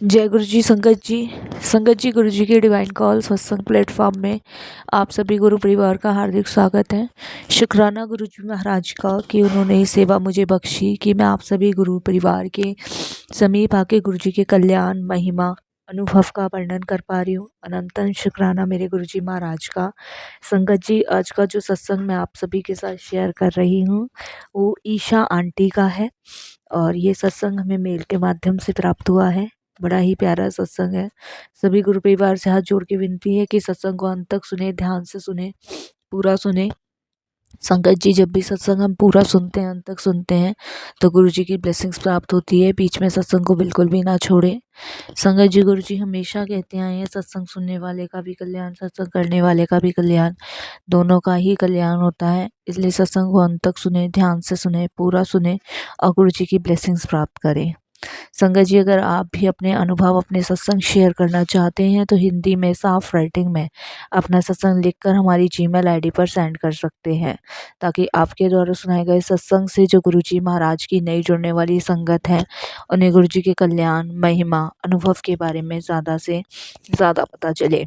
जय गुरु जी। संगत जी गुरु जी के डिवाइन कॉल सत्संग प्लेटफॉर्म में आप सभी गुरु परिवार का हार्दिक स्वागत है। शुक्राना गुरु जी महाराज का कि उन्होंने ये सेवा मुझे बख्शी कि मैं आप सभी गुरु परिवार के समीप आके गुरु जी के कल्याण महिमा अनुभव का वर्णन कर पा रही हूँ। अनंतन शुक्राना मेरे गुरु जी महाराज का। संगत जी, आज का जो सत्संग मैं आप सभी के साथ शेयर कर रही हूँ वो ईशा आंटी का है और ये सत्संग हमें मेल के माध्यम से प्राप्त हुआ है। बड़ा ही प्यारा सत्संग है। सभी गुरु परिवार से हाथ जोड़ के विनती है कि सत्संग को अंत तक सुने, ध्यान से सुने, पूरा सुने। संगत जी, जब भी सत्संग हम पूरा सुनते हैं, अंत तक सुनते हैं, तो गुरु जी की ब्लेसिंग्स प्राप्त होती है। बीच में सत्संग को बिल्कुल भी ना छोड़े। संगत जी, गुरु जी हमेशा कहते आए हैं, सत्संग सुनने वाले का भी कल्याण, सत्संग करने वाले का भी कल्याण, दोनों का ही कल्याण होता है। इसलिए सत्संग को अंत तक सुने, ध्यान से सुने, पूरा सुने और गुरु जी की ब्लेसिंग्स प्राप्त करें। संगत जी, अगर आप भी अपने अनुभव, अपने सत्संग शेयर करना चाहते हैं तो हिंदी में साफ राइटिंग में अपना सत्संग लिखकर हमारी जीमेल आईडी पर सेंड कर सकते हैं, ताकि आपके द्वारा सुनाए गए सत्संग से जो गुरु जी महाराज की नई जुड़ने वाली संगत है उन्हें गुरु जी के कल्याण, महिमा, अनुभव के बारे में ज़्यादा से ज़्यादा पता चले।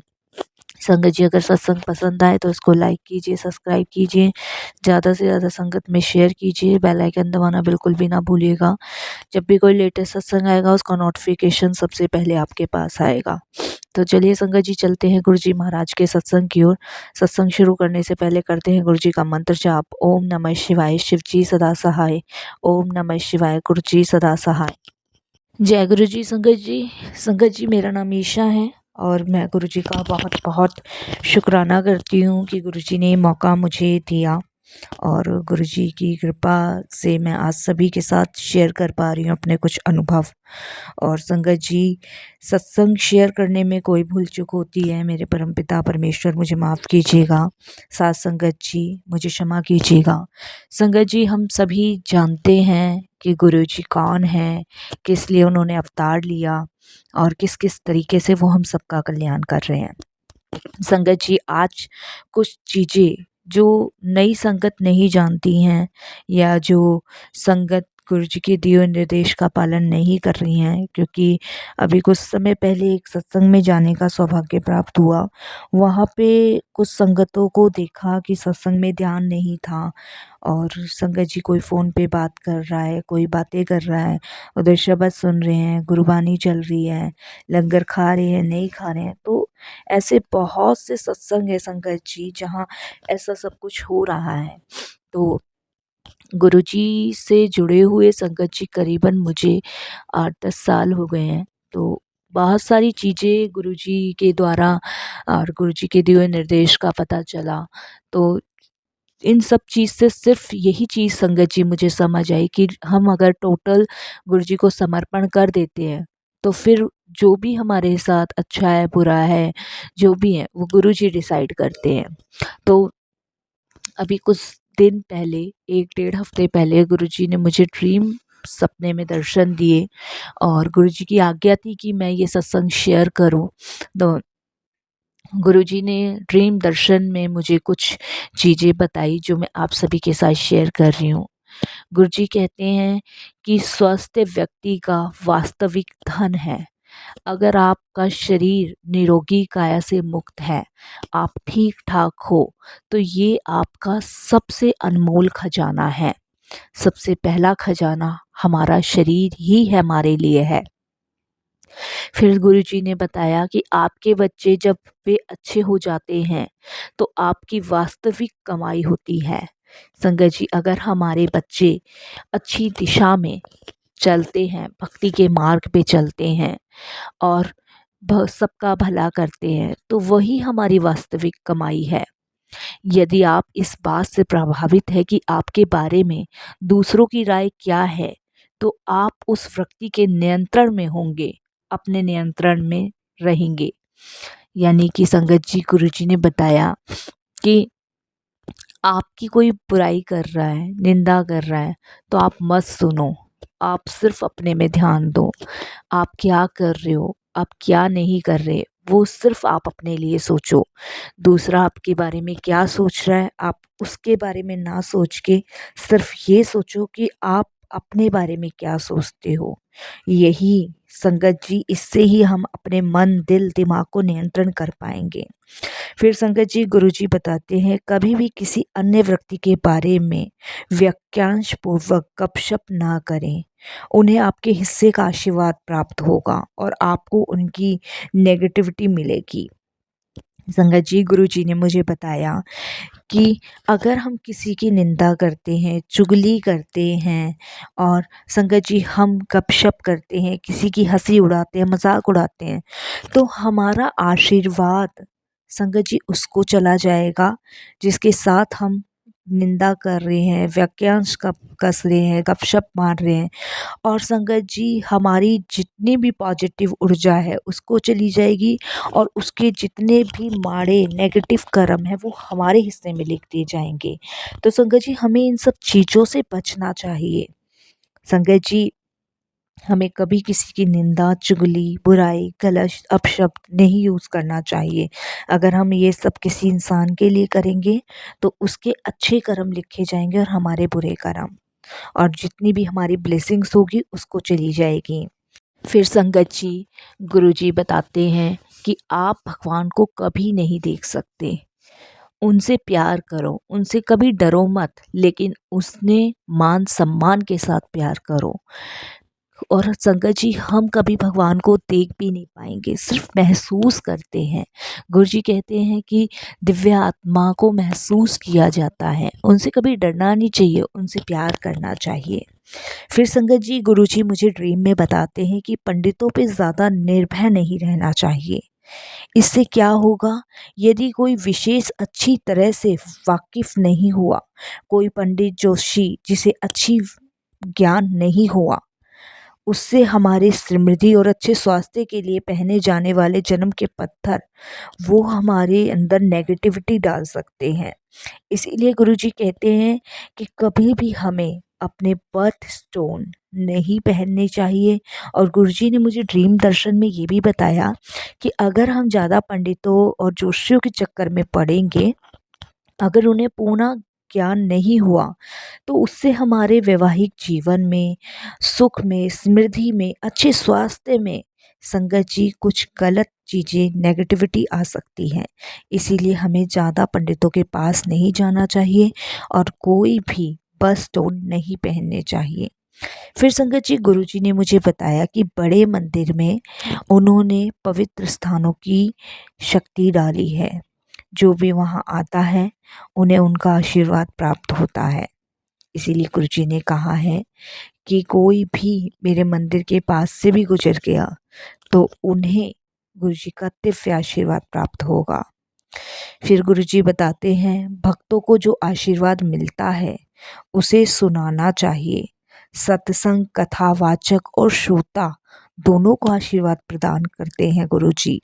संगत जी, अगर सत्संग पसंद आए तो इसको लाइक कीजिए, सब्सक्राइब कीजिए, ज़्यादा से ज़्यादा संगत में शेयर कीजिए, बेल आइकन दबाना बिल्कुल भी ना भूलिएगा। जब भी कोई लेटेस्ट सत्संग आएगा उसका नोटिफिकेशन सबसे पहले आपके पास आएगा। तो चलिए संगत जी, चलते हैं गुरु जी महाराज के सत्संग की ओर। सत्संग शुरू करने से पहले करते हैं गुरु जी का मंत्र जाप। ओम नमः शिवाय, शिव जी सदा सहाय। ओम नमः शिवाय, गुरु जी सदा सहाय। जय गुरु जी। संगत जी, मेरा नाम ईशा है और मैं गुरु जी का बहुत बहुत शुक्राना करती हूँ कि गुरु जी ने मौका मुझे दिया और गुरु जी की कृपा से मैं आज सभी के साथ शेयर कर पा रही हूँ अपने कुछ अनुभव। और संगत जी, सत्संग शेयर करने में कोई भूल चूक होती है, मेरे परमपिता परमेश्वर मुझे माफ़ कीजिएगा। साथ संगत जी, मुझे क्षमा कीजिएगा। संगत जी, हम सभी जानते हैं कि गुरु जी कौन हैं, किस लिए उन्होंने अवतार लिया और किस किस तरीके से वो हम सबका कल्याण कर रहे हैं। संगत जी, आज कुछ चीज़ें जो नई संगत नहीं जानती हैं या जो संगत गुरु जी के दिए हुए निर्देश का पालन नहीं कर रही हैं, क्योंकि अभी कुछ समय पहले एक सत्संग में जाने का सौभाग्य प्राप्त हुआ। वहाँ पे कुछ संगतों को देखा कि सत्संग में ध्यान नहीं था और संगत जी कोई फ़ोन पे बात कर रहा है, कोई बातें कर रहा है, उधर शब्द सुन रहे हैं, गुरबानी चल रही है, लंगर खा रहे हैं, नहीं खा रहे हैं। तो ऐसे बहुत से सत्संग है संगत जी जहाँ ऐसा सब कुछ हो रहा है। तो गुरुजी से जुड़े हुए संगत जी करीबन मुझे 8-10 साल हो गए हैं। तो बहुत सारी चीज़ें गुरुजी के द्वारा और गुरुजी के दिए हुए निर्देश का पता चला। तो इन सब चीज़ से सिर्फ यही चीज़ संगत जी मुझे समझ आई कि हम अगर टोटल गुरुजी को समर्पण कर देते हैं तो फिर जो भी हमारे साथ अच्छा है, बुरा है, जो भी है वो गुरुजी डिसाइड करते हैं। तो अभी कुछ दिन पहले, 1 डेढ़ हफ्ते पहले गुरुजी ने मुझे ड्रीम सपने में दर्शन दिए और गुरुजी की आज्ञा थी कि मैं ये सत्संग शेयर करूं। तो गुरुजी ने ड्रीम दर्शन में मुझे कुछ चीज़ें बताई जो मैं आप सभी के साथ शेयर कर रही हूँ। गुरुजी कहते हैं कि स्वस्थ व्यक्ति का वास्तविक धन है। अगर आपका शरीर निरोगी काया से मुक्त है, आप ठीक ठाक हो, तो ये आपका सबसे अनमोल खजाना है। सबसे पहला खजाना हमारा शरीर ही हमारे लिए है। फिर गुरुजी ने बताया कि आपके बच्चे जब वे अच्छे हो जाते हैं तो आपकी वास्तविक कमाई होती है। संगत जी, अगर हमारे बच्चे अच्छी दिशा में चलते हैं, भक्ति के मार्ग पे चलते हैं और सबका भला करते हैं, तो वही हमारी वास्तविक कमाई है। यदि आप इस बात से प्रभावित है कि आपके बारे में दूसरों की राय क्या है, तो आप उस व्यक्ति के नियंत्रण में होंगे, अपने नियंत्रण में रहेंगे। यानी कि संगत जी, गुरुजी ने बताया कि आपकी कोई बुराई कर रहा है, निंदा कर रहा है, तो आप मत सुनो। आप सिर्फ अपने में ध्यान दो। आप क्या कर रहे हो, आप क्या नहीं कर रहे, वो सिर्फ आप अपने लिए सोचो। दूसरा आपके बारे में क्या सोच रहा है, आप उसके बारे में ना सोच के सिर्फ ये सोचो कि आप अपने बारे में क्या सोचते हो। यही संगत जी, इससे ही हम अपने मन, दिल, दिमाग को नियंत्रण कर पाएंगे। फिर संगत जी, गुरुजी बताते हैं, कभी भी किसी अन्य व्यक्ति के बारे में वाक्यांश पूर्वक गपशप ना करें। उन्हें आपके हिस्से का आशीर्वाद प्राप्त होगा और आपको उनकी नेगेटिविटी मिलेगी। संगत जी, गुरुजी ने मुझे बताया कि अगर हम किसी की निंदा करते हैं, चुगली करते हैं और संगत जी हम गपशप करते हैं, किसी की हंसी उड़ाते हैं, मजाक उड़ाते हैं, तो हमारा आशीर्वाद संगत जी उसको चला जाएगा जिसके साथ हम निंदा कर रहे हैं, वाक्यांश कस रहे हैं, गपशप मार रहे हैं। और संगत जी हमारी जितनी भी पॉजिटिव ऊर्जा है उसको चली जाएगी और उसके जितने भी माड़े नेगेटिव कर्म है वो हमारे हिस्से में लिख दिए जाएंगे। तो संगत जी हमें इन सब चीज़ों से बचना चाहिए। संगत जी हमें कभी किसी की निंदा, चुगली, बुराई, गलत अपशब्द नहीं यूज़ करना चाहिए। अगर हम ये सब किसी इंसान के लिए करेंगे तो उसके अच्छे कर्म लिखे जाएंगे और हमारे बुरे कर्म, और जितनी भी हमारी ब्लेसिंग्स होगी उसको चली जाएगी। फिर संगत जी गुरुजी बताते हैं कि आप भगवान को कभी नहीं देख सकते। उनसे प्यार करो, उनसे कभी डरो मत, लेकिन उसने मान सम्मान के साथ प्यार करो। और संगत जी हम कभी भगवान को देख भी नहीं पाएंगे, सिर्फ महसूस करते हैं। गुरुजी कहते हैं कि दिव्य आत्मा को महसूस किया जाता है। उनसे कभी डरना नहीं चाहिए, उनसे प्यार करना चाहिए। फिर संगत जी गुरुजी मुझे ड्रीम में बताते हैं कि पंडितों पे ज़्यादा निर्भर नहीं रहना चाहिए। इससे क्या होगा, यदि कोई विशेष अच्छी तरह से वाकिफ नहीं हुआ, कोई पंडित जोशी जिसे अच्छी ज्ञान नहीं हुआ, उससे हमारी समृद्धि और अच्छे स्वास्थ्य के लिए पहने जाने वाले जन्म के पत्थर वो हमारे अंदर नेगेटिविटी डाल सकते हैं। इसीलिए गुरुजी कहते हैं कि कभी भी हमें अपने बर्थ स्टोन नहीं पहनने चाहिए। और गुरुजी ने मुझे ड्रीम दर्शन में ये भी बताया कि अगर हम ज़्यादा पंडितों और जोशियों के चक्कर में पड़ेंगे, अगर उन्हें पूर्ण ज्ञान नहीं हुआ, तो उससे हमारे वैवाहिक जीवन में, सुख में, समृद्धि में, अच्छे स्वास्थ्य में संगत जी कुछ गलत चीज़ें, नेगेटिविटी आ सकती हैं। इसीलिए हमें ज़्यादा पंडितों के पास नहीं जाना चाहिए और कोई भी बस स्टोन नहीं पहनने चाहिए। फिर संगत जी गुरुजी ने मुझे बताया कि बड़े मंदिर में उन्होंने पवित्र स्थानों की शक्ति डाली है। जो भी वहाँ आता है उन्हें उनका आशीर्वाद प्राप्त होता है। इसीलिए गुरुजी ने कहा है कि कोई भी मेरे मंदिर के पास से भी गुजर गया तो उन्हें गुरुजी का दिव्य आशीर्वाद प्राप्त होगा। फिर गुरुजी बताते हैं, भक्तों को जो आशीर्वाद मिलता है उसे सुनाना चाहिए। सत्संग, कथावाचक और श्रोता दोनों को आशीर्वाद प्रदान करते हैं गुरुजी।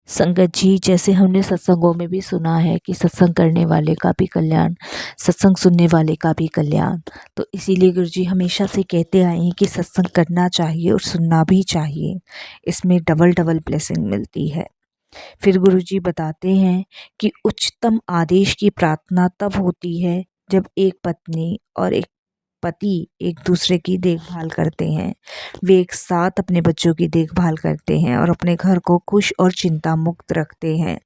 संगत जी जैसे हमने सत्संगों में भी सुना है कि सत्संग करने वाले का भी कल्याण, सत्संग सुनने वाले का भी कल्याण। तो इसीलिए गुरुजी हमेशा से कहते आए हैं कि सत्संग करना चाहिए और सुनना भी चाहिए, इसमें डबल डबल ब्लेसिंग मिलती है। फिर गुरुजी बताते हैं कि उच्चतम आदेश की प्रार्थना तब होती है जब एक पत्नी और एक पति एक दूसरे की देखभाल करते हैं, वे एक साथ अपने बच्चों की देखभाल करते हैं और अपने घर को खुश और चिंता मुक्त रखते हैं।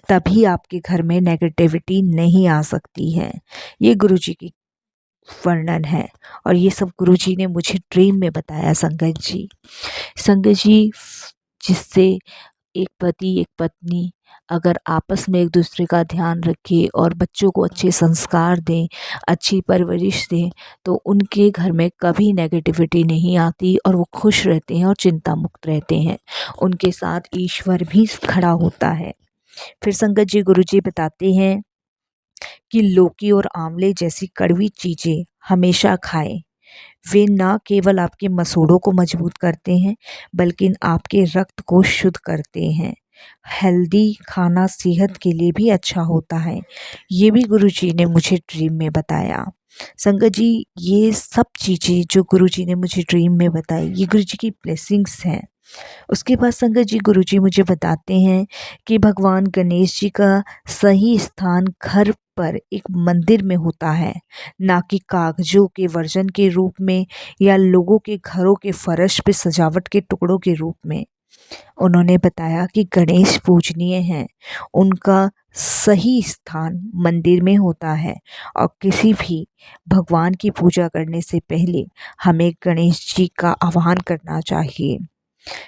तभी आपके घर में नेगेटिविटी नहीं आ सकती है। ये गुरुजी की वर्णन है और ये सब गुरुजी ने मुझे ड्रीम में बताया। संगत जी जिससे एक पति एक पत्नी अगर आपस में एक दूसरे का ध्यान रखे और बच्चों को अच्छे संस्कार दें, अच्छी परवरिश दें, तो उनके घर में कभी नेगेटिविटी नहीं आती और वो खुश रहते हैं और चिंता मुक्त रहते हैं। उनके साथ ईश्वर भी खड़ा होता है। फिर संगत जी गुरुजी बताते हैं कि लौकी और आंवले जैसी कड़वी चीज़ें हमेशा खाएं। वे ना केवल आपके मसूड़ों को मजबूत करते हैं बल्कि आपके रक्त को शुद्ध करते हैं। हेल्दी खाना सेहत के लिए भी अच्छा होता है। ये भी गुरुजी ने मुझे ड्रीम में बताया। संगत जी ये सब चीज़ें जो गुरुजी ने मुझे ड्रीम में बताई, ये गुरुजी की ब्लेसिंग्स हैं। उसके बाद संगत जी गुरुजी मुझे बताते हैं कि भगवान गणेश जी का सही स्थान घर पर एक मंदिर में होता है, ना कि कागजों के वर्जन के रूप में या लोगों के घरों के फर्श पे सजावट के टुकड़ों के रूप में। उन्होंने बताया कि गणेश पूजनीय हैं, उनका सही स्थान मंदिर में होता है और किसी भी भगवान की पूजा करने से पहले हमें गणेश जी का आह्वान करना चाहिए।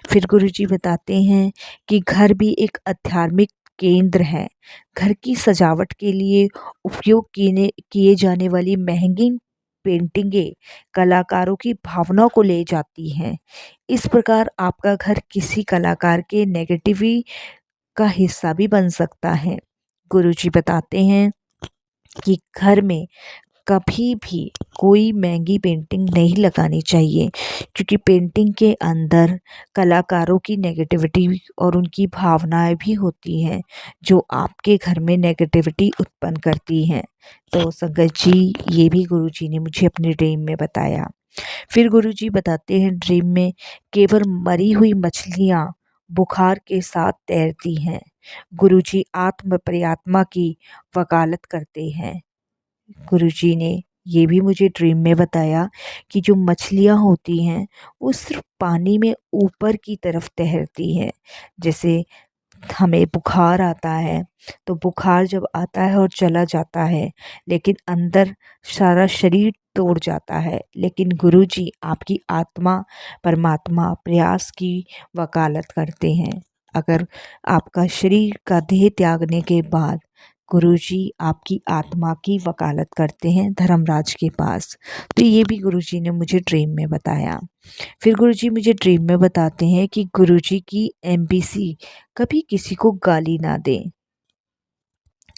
फिर गुरुजी बताते हैं कि घर भी एक आध्यात्मिक केंद्र है। घर की सजावट के लिए उपयोग किए जाने वाली महंगी पेंटिंगें कलाकारों की भावनाओं को ले जाती हैं। इस प्रकार आपका घर किसी कलाकार के नेगेटिवी का हिस्सा भी बन सकता है। गुरुजी बताते हैं कि घर में कभी भी कोई महंगी पेंटिंग नहीं लगानी चाहिए, क्योंकि पेंटिंग के अंदर कलाकारों की नेगेटिविटी और उनकी भावनाएं भी होती हैं, जो आपके घर में नेगेटिविटी उत्पन्न करती हैं। तो संगत जी, ये भी गुरुजी ने मुझे अपने ड्रीम में बताया। फिर गुरुजी बताते हैं ड्रीम में केवल मरी हुई मछलियाँ बुखार के साथ तैरती हैं। गुरुजी आत्म परिआत्मा की वकालत करते हैं। गुरुजी ने ये भी मुझे ड्रीम में बताया कि जो मछलियाँ होती हैं वो सिर्फ पानी में ऊपर की तरफ तैरती हैं। जैसे हमें बुखार आता है, तो बुखार जब आता है और चला जाता है, लेकिन अंदर सारा शरीर तोड़ जाता है, लेकिन गुरुजी आपकी आत्मा परमात्मा प्रयास की वकालत करते हैं। अगर आपका शरीर का देह त्यागने के बाद गुरुजी आपकी आत्मा की वकालत करते हैं धर्मराज के पास। तो ये भी गुरुजी ने मुझे ड्रीम में बताया। फिर गुरुजी मुझे ड्रीम में बताते हैं कि गुरुजी की एमबीसी कभी किसी को गाली ना दें,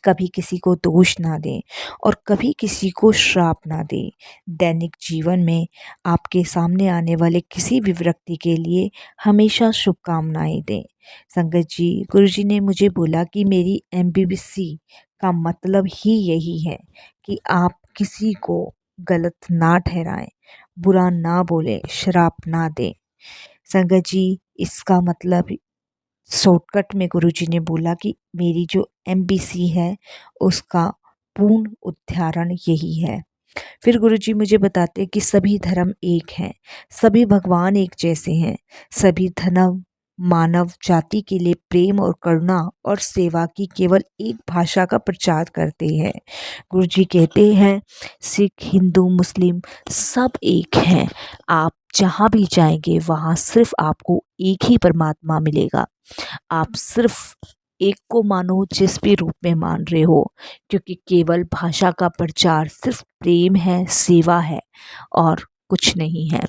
कभी किसी को दोष ना दें और कभी किसी को श्राप ना दें। दैनिक जीवन में आपके सामने आने वाले किसी भी व्यक्ति के लिए हमेशा शुभकामनाएं दें। संगत जी, गुरुजी ने मुझे बोला कि मेरी एमबीबीसी का मतलब ही यही है कि आप किसी को गलत ना ठहराएं, बुरा ना बोलें, श्राप ना दें। संगत जी, इसका मतलब शॉर्टकट में गुरुजी ने बोला कि मेरी जो एमबीसी है उसका पूर्ण उच्चारण यही है। फिर गुरुजी मुझे बताते हैं कि सभी धर्म एक हैं, सभी भगवान एक जैसे हैं, सभी धर्म मानव जाति के लिए प्रेम और करुणा और सेवा की केवल एक भाषा का प्रचार करते हैं। गुरुजी कहते हैं सिख, हिंदू, मुस्लिम सब एक हैं। आप जहाँ भी जाएंगे वहाँ सिर्फ आपको एक ही परमात्मा मिलेगा। आप सिर्फ एक को मानो जिस भी रूप में मान रहे हो, क्योंकि केवल भाषा का प्रचार सिर्फ प्रेम है, सेवा है और कुछ नहीं है।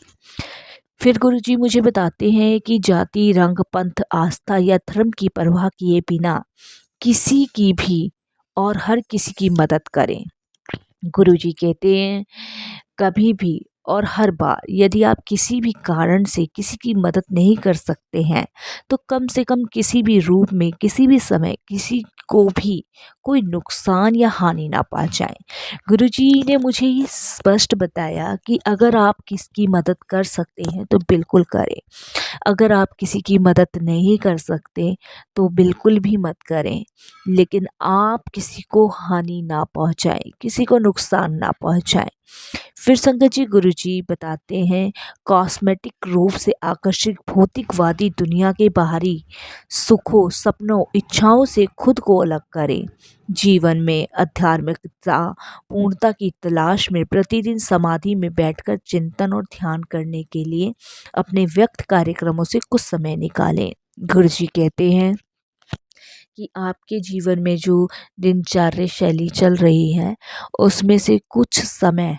फिर गुरुजी मुझे बताते हैं कि जाति, रंग, पंथ, आस्था या धर्म की परवाह किए बिना किसी की भी और हर किसी की मदद करें। गुरुजी कहते हैं कभी भी और हर बार यदि आप किसी भी कारण से किसी की मदद नहीं कर सकते हैं, तो कम से कम किसी भी रूप में किसी भी समय किसी को भी कोई नुकसान या हानि ना पहुंचाएं। गुरुजी ने मुझे ये स्पष्ट बताया कि अगर आप किसकी मदद कर सकते हैं तो बिल्कुल करें, अगर आप किसी की मदद नहीं कर सकते तो बिल्कुल भी मत करें, लेकिन आप किसी को हानि ना पहुंचाएं, किसी को नुकसान ना पहुंचाएं। फिर संगत जी, गुरुजी बताते हैं कॉस्मेटिक रूप से आकर्षित भौतिकवादी दुनिया के बाहरी सुखों, सपनों, इच्छाओं से खुद को अलग करें। जीवन में आध्यात्मिकता पूर्णता की तलाश में प्रतिदिन समाधि में बैठकर चिंतन और ध्यान करने के लिए अपने व्यक्त कार्यक्रमों से कुछ समय निकालें। गुरुजी कहते हैं कि आपके जीवन में जो दिनचर्या शैली चल रही है उसमें से कुछ समय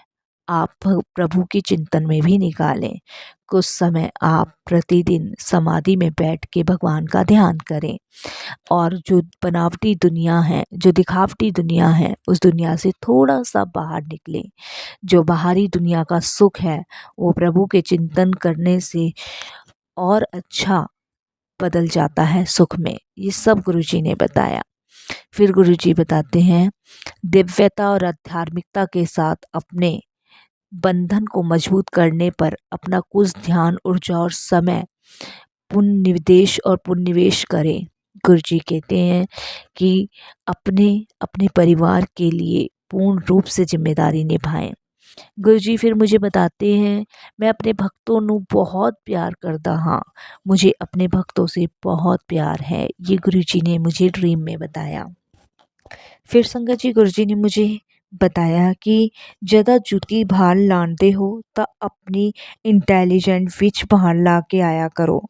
आप प्रभु के चिंतन में भी निकालें। कुछ समय आप प्रतिदिन समाधि में बैठ के भगवान का ध्यान करें और जो बनावटी दुनिया है, जो दिखावटी दुनिया है, उस दुनिया से थोड़ा सा बाहर निकलें। जो बाहरी दुनिया का सुख है वो प्रभु के चिंतन करने से और अच्छा बदल जाता है सुख में। ये सब गुरुजी ने बताया। फिर गुरुजी बताते हैं दिव्यता और आध्यात्मिकता के साथ अपने बंधन को मजबूत करने पर अपना कुछ ध्यान, ऊर्जा और समय पुण्य निवेश करें। गुरुजी कहते हैं कि अपने अपने परिवार के लिए पूर्ण रूप से जिम्मेदारी निभाएं। गुरुजी फिर मुझे बताते हैं, मैं अपने भक्तों ਨੂੰ बहुत प्यार करता हाँ, मुझे अपने भक्तों से बहुत प्यार है। ये गुरुजी ने मुझे ड्रीम में बताया। फिर संगत जी गुरुजी ने मुझे बताया कि जदा जुती बाहर लांदे हो ਤਾਂ अपनी इंटैलीजेंट विच बाहर ला के आया करो।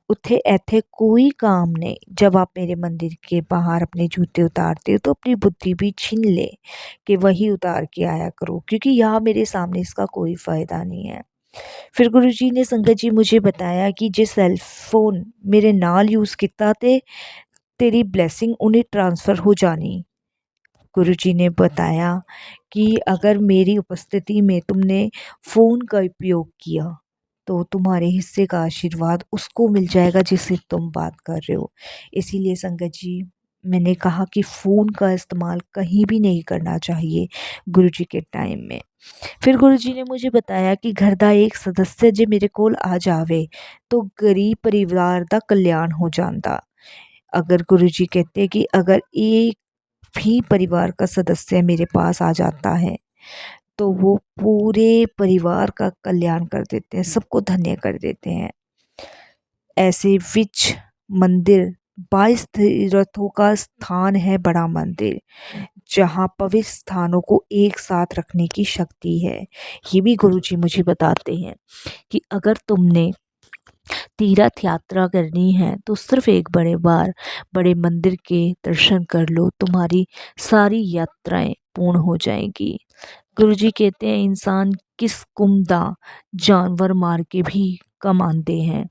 उत्थे ऐथे कोई काम नहीं। जब आप मेरे मंदिर के बाहर अपने जूते उतारते हो तो अपनी बुद्धि भी छीन ले कि वही उतार के आया करो, क्योंकि यहाँ मेरे सामने इसका कोई फ़ायदा नहीं है। फिर गुरुजी ने संगत जी मुझे बताया कि जे सैलफोन मेरे नाल यूज़ किता ते तेरी ब्लैसिंग उन्हें ट्रांसफ़र हो जानी। गुरुजी ने बताया कि अगर मेरी उपस्थिति में तुमने फ़ोन का उपयोग किया तो तुम्हारे हिस्से का आशीर्वाद उसको मिल जाएगा जिससे तुम बात कर रहे हो। इसीलिए संगत जी मैंने कहा कि फ़ोन का इस्तेमाल कहीं भी नहीं करना चाहिए गुरुजी के टाइम में। फिर गुरुजी ने मुझे बताया कि घर का एक सदस्य जे मेरे कोल आ जावे तो गरीब परिवार का कल्याण हो जाता। अगर गुरुजी कहते कि अगर एक भी परिवार का सदस्य मेरे पास आ जाता है तो वो पूरे परिवार का कल्याण कर देते हैं, सबको धन्य कर देते हैं। ऐसे विच मंदिर 22 तीर्थों का स्थान है बड़ा मंदिर, जहाँ पवित्र स्थानों को एक साथ रखने की शक्ति है। ये भी गुरुजी मुझे बताते हैं कि अगर तुमने तीर्थ यात्रा करनी है तो सिर्फ एक बड़े मंदिर के दर्शन कर लो, तुम्हारी सारी यात्राएं पूर्ण हो जाएंगी। गुरुजी कहते हैं इंसान किस कुमदा जानवर मार के भी कमाते हैं।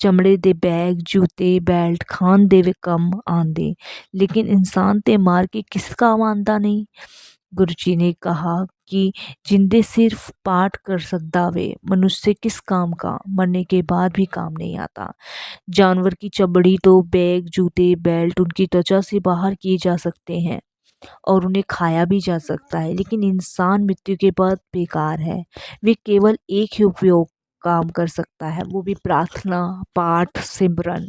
चमड़े दे बैग जूते बेल्ट खान दे वे कम आंदे, लेकिन इंसान ते मार के किस काम आंदा नहीं। गुरुजी ने कहा कि जिंदे सिर्फ पाठ कर सकता वे, मनुष्य किस काम का, मरने के बाद भी काम नहीं आता। जानवर की चमड़ी तो बैग जूते बेल्ट उनकी त्वचा से बाहर किए जा सकते हैं और उन्हें खाया भी जा सकता है, लेकिन इंसान मृत्यु के बाद बेकार है। वे केवल एक ही उपयोग काम कर सकता है, वो भी प्रार्थना पाठ सिमरन,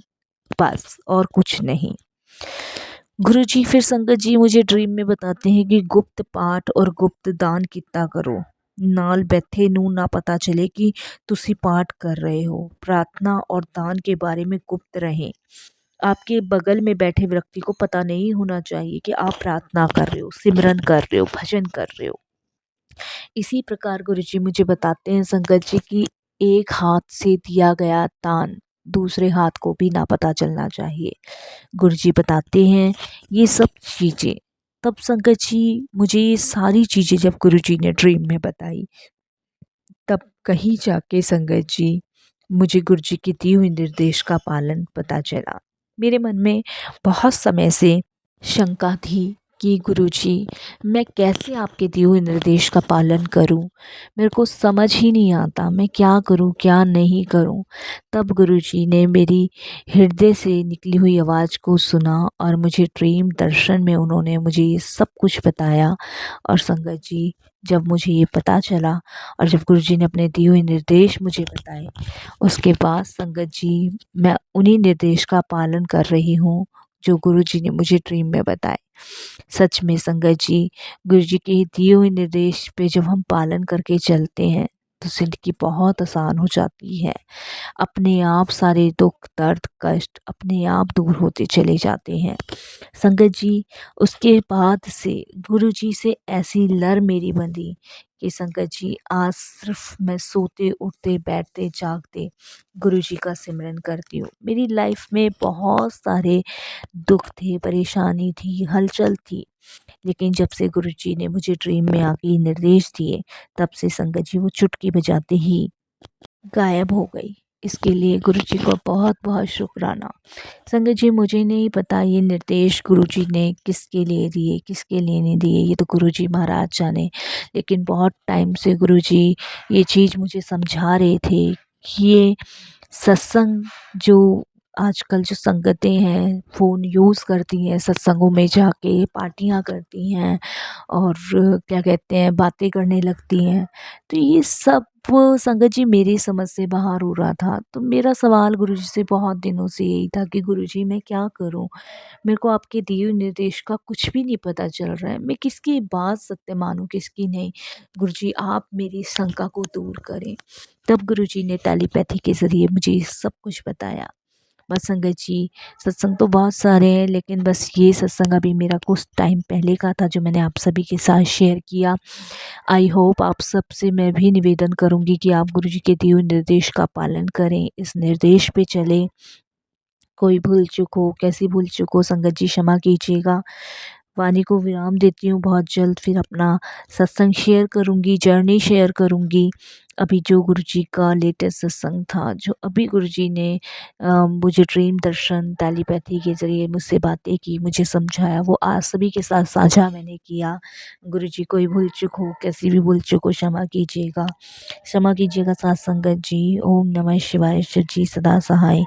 बस और कुछ नहीं। गुरुजी फिर संगत जी मुझे ड्रीम में बताते हैं कि गुप्त पाठ और गुप्त दान कितना करो, नाल बैठे नू ना पता चले कि तुसी पाठ कर रहे हो। प्रार्थना और दान के बारे में गुप्त रहें। आपके बगल में बैठे व्यक्ति को पता नहीं होना चाहिए कि आप प्रार्थना कर रहे हो, सिमरन कर रहे हो, भजन कर रहे हो। इसी प्रकार गुरुजी मुझे बताते हैं संगत जी कि एक हाथ से दिया गया दान दूसरे हाथ को भी ना पता चलना चाहिए। गुरुजी बताते हैं ये सब चीज़ें। तब संगत जी मुझे ये सारी चीज़ें जब गुरुजी ने ड्रीम में बताई, तब कहीं जाके संगत जी मुझे गुरुजी की दी हुई निर्देश का पालन पता चला। मेरे मन में बहुत समय से शंका थी कि गुरुजी मैं कैसे आपके दिए हुए निर्देश का पालन करूं, मेरे को समझ ही नहीं आता मैं क्या करूं क्या नहीं करूं। तब गुरुजी ने मेरी हृदय से निकली हुई आवाज़ को सुना और मुझे ड्रीम दर्शन में उन्होंने मुझे ये सब कुछ बताया। और संगत जी जब मुझे ये पता चला और जब गुरुजी ने अपने दिए हुए निर्देश मुझे बताए, उसके बाद संगत जी मैं उन्हीं निर्देश का पालन कर रही हूँ जो गुरुजी ने मुझे ड्रीम में बताए। सच में संगत जी गुरुजी के दिए हुए निर्देश पे जब हम पालन करके चलते हैं तो ज़िंदगी बहुत आसान हो जाती है। अपने आप सारे दुख दर्द कष्ट अपने आप दूर होते चले जाते हैं। संगत जी उसके बाद से गुरुजी से ऐसी लर मेरी बंधी कि संगत जी आज सिर्फ मैं सोते उठते बैठते जागते गुरुजी का सिमरन करती हूँ। मेरी लाइफ में बहुत सारे दुख थे, परेशानी थी, हलचल थी, लेकिन जब से गुरुजी ने मुझे ड्रीम में आके ये निर्देश दिए तब से संगत जी वो चुटकी बजाते ही गायब हो गई। इसके लिए गुरुजी को बहुत बहुत शुक्राना। संगत जी मुझे नहीं पता ये निर्देश गुरुजी ने किसके लिए दिए किसके लिए नहीं दिए, ये तो गुरुजी महाराज जाने, लेकिन बहुत टाइम से गुरुजी ये चीज़ मुझे समझा रहे थे कि ये सत्संग जो आजकल जो संगतें हैं फ़ोन यूज़ करती हैं सत्संगों में जाके पार्टियाँ करती हैं और क्या कहते हैं बातें करने लगती हैं। तो ये सब संगत जी मेरी समझ से बाहर हो रहा था। तो मेरा सवाल गुरुजी से बहुत दिनों से यही था कि गुरुजी मैं क्या करूँ? मेरे को आपके दिए हुए निर्देश का कुछ भी नहीं पता चल रहा है। मैं किसकी बात सत्य मानूँ किसकी नहीं? गुरुजी आप मेरी शंका को दूर करें। तब गुरुजी ने टेलीपैथी के ज़रिए मुझे ये सब कुछ बताया। बस संगत जी, सत्संग तो बहुत सारे हैं लेकिन बस ये सत्संग अभी मेरा कुछ टाइम पहले का था जो मैंने आप सभी के साथ शेयर किया। आई होप आप सबसे मैं भी निवेदन करूँगी कि आप गुरुजी के दिए हुए निर्देश का पालन करें, इस निर्देश पे चलें। कोई भूल चूक हो, कैसी भूल चूक हो संगत जी क्षमा कीजिएगा। वाणी को विराम देती हूँ, बहुत जल्द फिर अपना सत्संग शेयर करूँगी, जर्नी शेयर करूँगी। अभी जो गुरुजी का लेटेस्ट सत्संग था, जो अभी गुरुजी ने मुझे ड्रीम दर्शन टेलीपैथी के ज़रिए मुझसे बातें की, मुझे समझाया, वो आज सभी के साथ साझा मैंने किया। गुरुजी कोई भूल चूक हो, कैसी भी भूल चूक हो क्षमा कीजिएगा। क्षमा कीजिएगा साथ संगत जी। ओम नमः शिवाय, शिव जी सदा सहाय।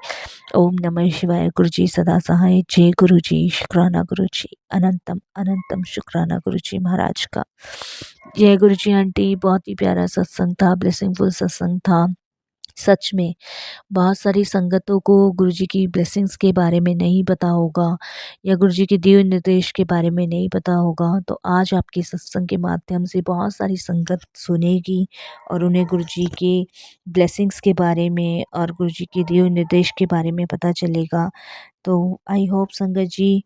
ओम नमः शिवाय, गुरुजी सदा सहाय। जय गुरुजी, शुक्राना गुरुजी, अनंतम अनंतम शुक्राना गुरुजी महाराज का। जय गुरुजी आंटी, बहुत ही प्यारा सत्संग था, ब्लेसिंगफुल सत्संग था। सच में बहुत सारी संगतों को गुरुजी की ब्लेसिंग्स के बारे में नहीं पता होगा या गुरुजी के दिए हुए निर्देश के बारे में नहीं पता होगा, तो आज आपके सत्संग के माध्यम से बहुत सारी संगत सुनेगी और उन्हें गुरुजी के ब्लेसिंग्स के बारे में और गुरुजी के दिए हुए निर्देश के बारे में पता चलेगा। तो आई होप संगत जी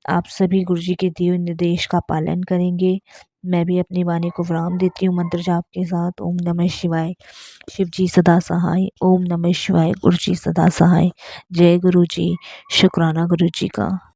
आप सभी गुरुजी के दिए हुए निर्देश का पालन करेंगे। मैं भी अपनी वाणी को विराम देती हूँ मंत्र जाप के साथ। ओम नमः शिवाय, शिव जी सदा सहाय। ओम नमः शिवाय, गुरु जी सदा सहाय। जय गुरु जी, शुक्राना गुरु जी का।